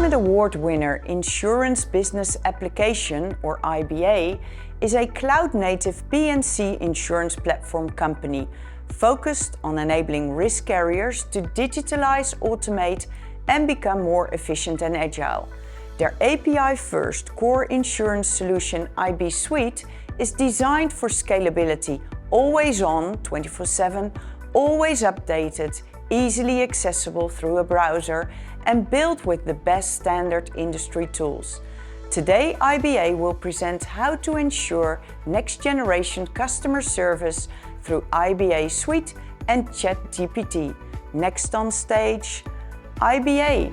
Climate Award winner Insurance Business Application, or IBA, is a cloud-native P&C insurance platform company focused on enabling risk carriers to digitalize, automate, and become more efficient and agile. Their API-first core insurance solution, IB Suite, is designed for scalability, always on, 24/7, always updated, easily accessible through a browser, and built with the best standard industry tools. Today, IBA will present how to ensure next-generation customer service through IBA Suite and ChatGPT. Next on stage, IBA.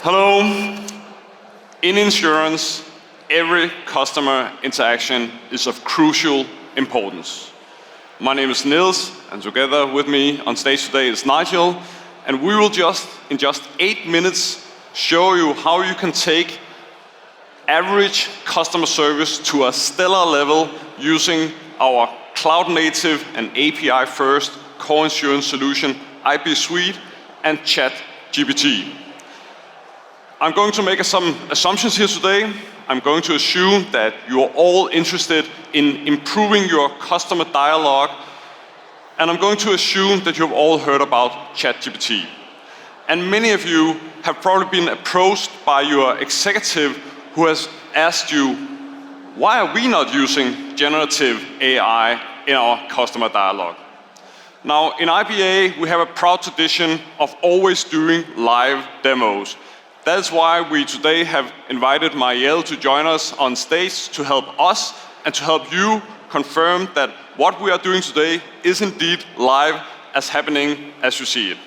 Hello. In insurance, every customer interaction is of crucial importance. My name is Niels, and together with me on stage today is Nigel, and we will in just 8 minutes show you how you can take average customer service to a stellar level using our cloud-native and API-first core insurance solution, IB Suite and ChatGPT. I'm going to make some assumptions here today. I'm going to assume that you are all interested in improving your customer dialogue, and I'm going to assume that you've all heard about ChatGPT. And many of you have probably been approached by your executive who has asked you, why are we not using generative AI in our customer dialogue? Now, in IBA, we have a proud tradition of always doing live demos. That's why we today have invited Marielle to join us on stage to help us and to help you confirm that what we are doing today is indeed live as happening as you see it.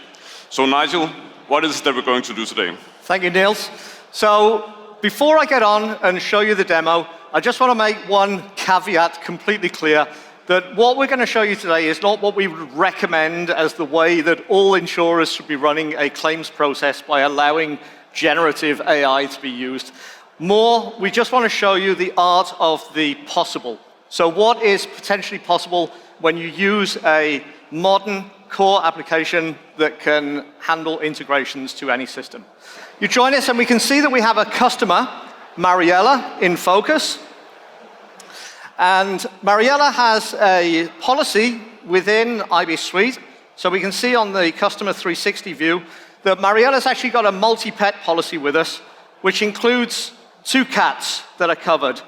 So Nigel, what is it that we're going to do today? Thank you, Niels. So before I get on and show you the demo, I just want to make one caveat completely clear that what we're going to show you today is not what we would recommend as the way that all insurers should be running a claims process by allowing generative AI to be used. More, we just want to show you the art of the possible. So what is potentially possible when you use a modern core application that can handle integrations to any system. You join us and we can see that we have a customer, Mariella, in focus. And Mariella has a policy within IB Suite. So we can see on the Customer 360 view that Mariella's actually got a multi-pet policy with us, which includes 2 cats that are covered.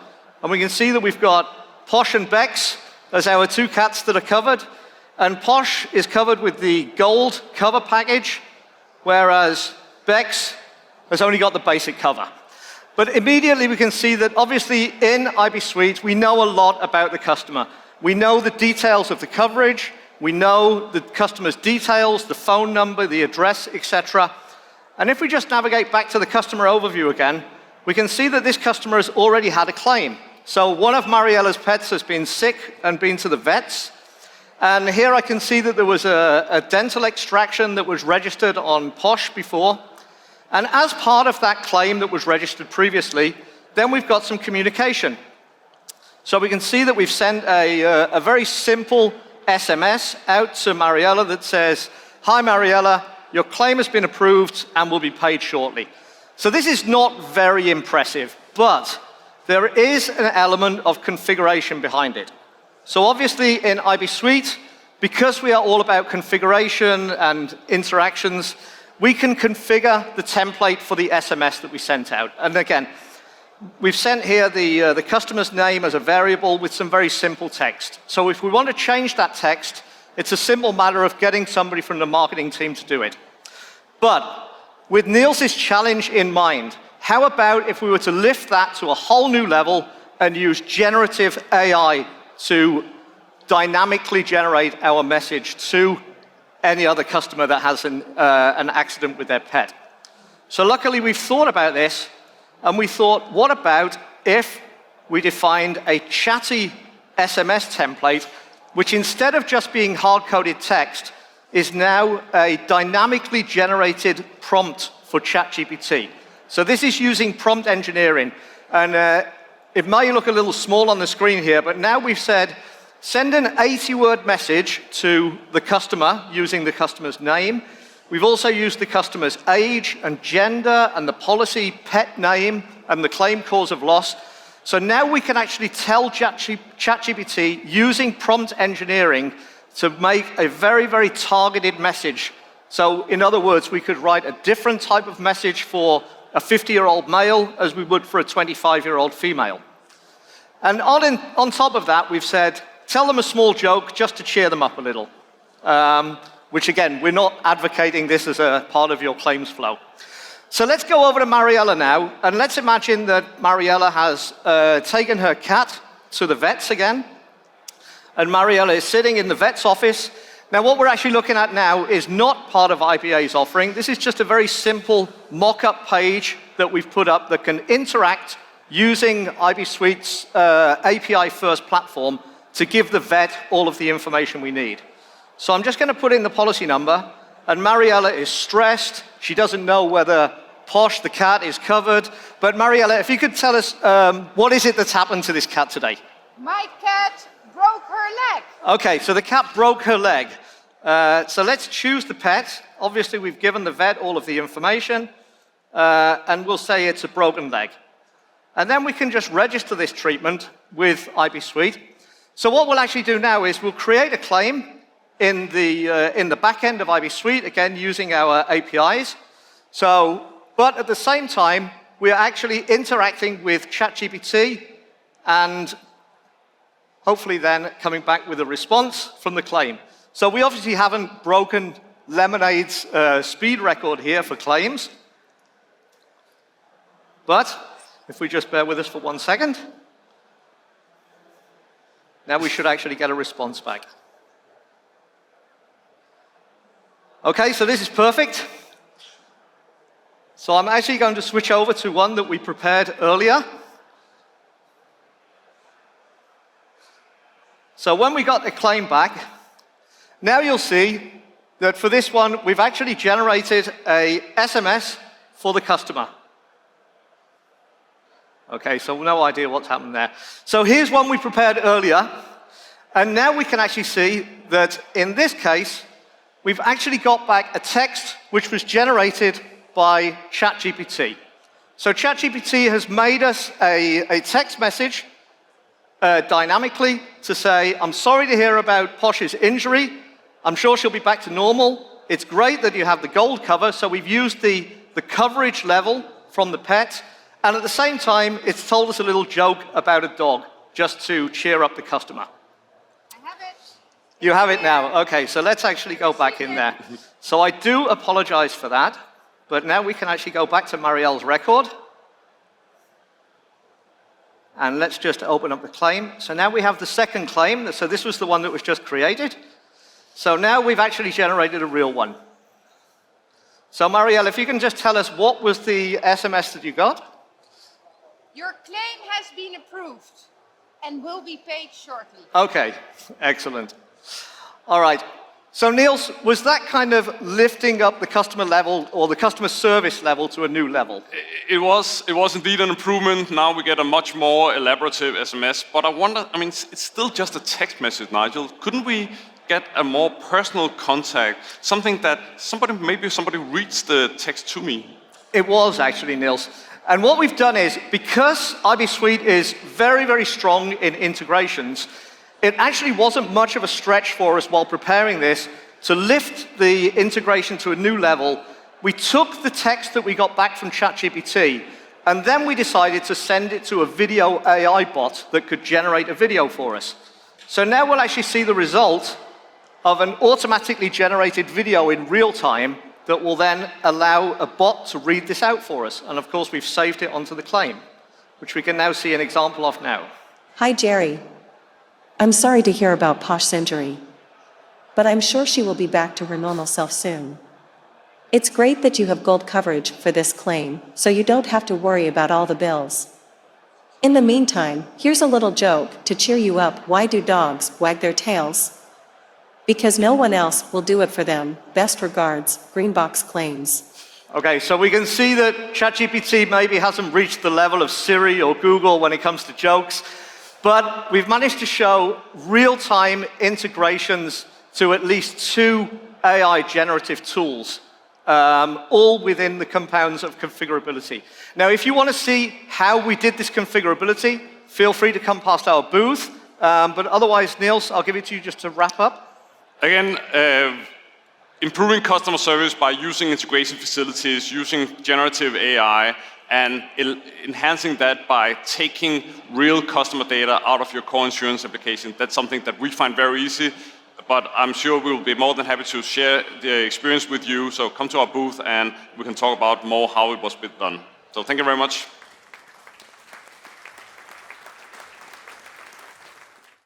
And we can see that we've got Posh and Bex as our 2 cats that are covered. And Posh is covered with the gold cover package, whereas Bex has only got the basic cover. But immediately we can see that obviously in IB Suite, we know a lot about the customer. We know the details of the coverage. We know the customer's details, the phone number, the address, etc. And if we just navigate back to the customer overview again, we can see that this customer has already had a claim. So one of Mariella's pets has been sick and been to the vets. And here I can see that there was a dental extraction that was registered on Posh before. And as part of that claim that was registered previously, then we've got some communication. So we can see that we've sent a very simple SMS out to Mariella that says, "Hi Mariella, your claim has been approved and will be paid shortly." So this is not very impressive, but there is an element of configuration behind it. So obviously in IB Suite, because we are all about configuration and interactions, we can configure the template for the SMS that we sent out. And again, we've sent here the customer's name as a variable with some very simple text. So if we want to change that text, it's a simple matter of getting somebody from the marketing team to do it. But with Niels' challenge in mind, how about if we were to lift that to a whole new level and use generative AI to dynamically generate our message to any other customer that has an accident with their pet? So luckily we've thought about this, and we thought, what about if we defined a chatty SMS template, which instead of just being hard-coded text, is now a dynamically generated prompt for ChatGPT. So this is using prompt engineering. And it may look a little small on the screen here, but now we've said, send an 80-word message to the customer using the customer's name. We've also used the customer's age and gender and the policy pet name and the claim cause of loss. So now we can actually tell ChatGPT using prompt engineering to make a very, very targeted message. So in other words, we could write a different type of message for a 50-year-old male as we would for a 25-year-old female. And on top of that, we've said, tell them a small joke just to cheer them up a little. Which again, we're not advocating this as a part of your claims flow. So let's go over to Mariella now, and let's imagine that Mariella has taken her cat to the vets again, and Mariella is sitting in the vet's office. Now what we're actually looking at now is not part of IBA's offering. This is just a very simple mock-up page that we've put up that can interact using IB Suite's API-first platform to give the vet all of the information we need. So I'm just going to put in the policy number, and Mariella is stressed. She doesn't know whether Posh, the cat, is covered. But Mariella, if you could tell us, what is it that's happened to this cat today? My cat broke her leg. Okay, so the cat broke her leg. So let's choose the pet. Obviously, we've given the vet all of the information, and we'll say it's a broken leg. And then we can just register this treatment with IB Suite. So what we'll actually do now is we'll create a claim in the back end of IB Suite, again, using our APIs. But at the same time, we're actually interacting with ChatGPT and hopefully then coming back with a response from the claim. So we obviously haven't broken Lemonade's speed record here for claims. But if we just bear with us for 1 second, now we should actually get a response back. Okay, so this is perfect. So I'm actually going to switch over to one that we prepared earlier. So when we got the claim back, now you'll see that for this one, we've actually generated a SMS for the customer. Okay, so no idea what's happened there. So here's one we prepared earlier, and now we can actually see that in this case, we've actually got back a text which was generated by ChatGPT. So ChatGPT has made us a text message dynamically to say, I'm sorry to hear about Posh's injury. I'm sure she'll be back to normal. It's great that you have the gold cover, so we've used the coverage level from the pet, and at the same time, it's told us a little joke about a dog, just to cheer up the customer. I have it. You have it now. Okay, so let's actually go back in there. So I do apologize for that, but now we can actually go back to Mariella's record. And let's just open up the claim. So now we have the second claim. So this was the one that was just created. So now we've actually generated a real one. So Mariella, if you can just tell us what was the SMS that you got? Your claim has been approved and will be paid shortly. Okay, excellent. All right. So Niels, was that kind of lifting up the customer level or the customer service level to a new level? It was indeed an improvement. Now we get a much more elaborative SMS. But I wonder, I mean, it's still just a text message, Nigel. Couldn't we get a more personal contact? Something that maybe somebody reads the text to me. It was actually, Niels. And what we've done is, because IB Suite is very, very strong in integrations, it actually wasn't much of a stretch for us while preparing this to lift the integration to a new level. We took the text that we got back from ChatGPT, and then we decided to send it to a video AI bot that could generate a video for us. So now we'll actually see the result of an automatically generated video in real time that will then allow a bot to read this out for us. And of course, we've saved it onto the claim, which we can now see an example of now. Hi, Jerry. I'm sorry to hear about Posh's injury, but I'm sure she will be back to her normal self soon. It's great that you have gold coverage for this claim, so you don't have to worry about all the bills. In the meantime, here's a little joke to cheer you up. Why do dogs wag their tails? Because no one else will do it for them. Best regards, Greenbox Claims. Okay, so we can see that ChatGPT maybe hasn't reached the level of Siri or Google when it comes to jokes, But we've managed to show real-time integrations to at least 2 AI generative tools, all within the compounds of configurability. Now, if you want to see how we did this configurability, feel free to come past our booth. But otherwise, Niels, I'll give it to you just to wrap up. Again, improving customer service by using integration facilities, using generative AI, and enhancing that by taking real customer data out of your core insurance application. That's something that we find very easy, but I'm sure we'll be more than happy to share the experience with you. So come to our booth and we can talk about more how it was done. So thank you very much.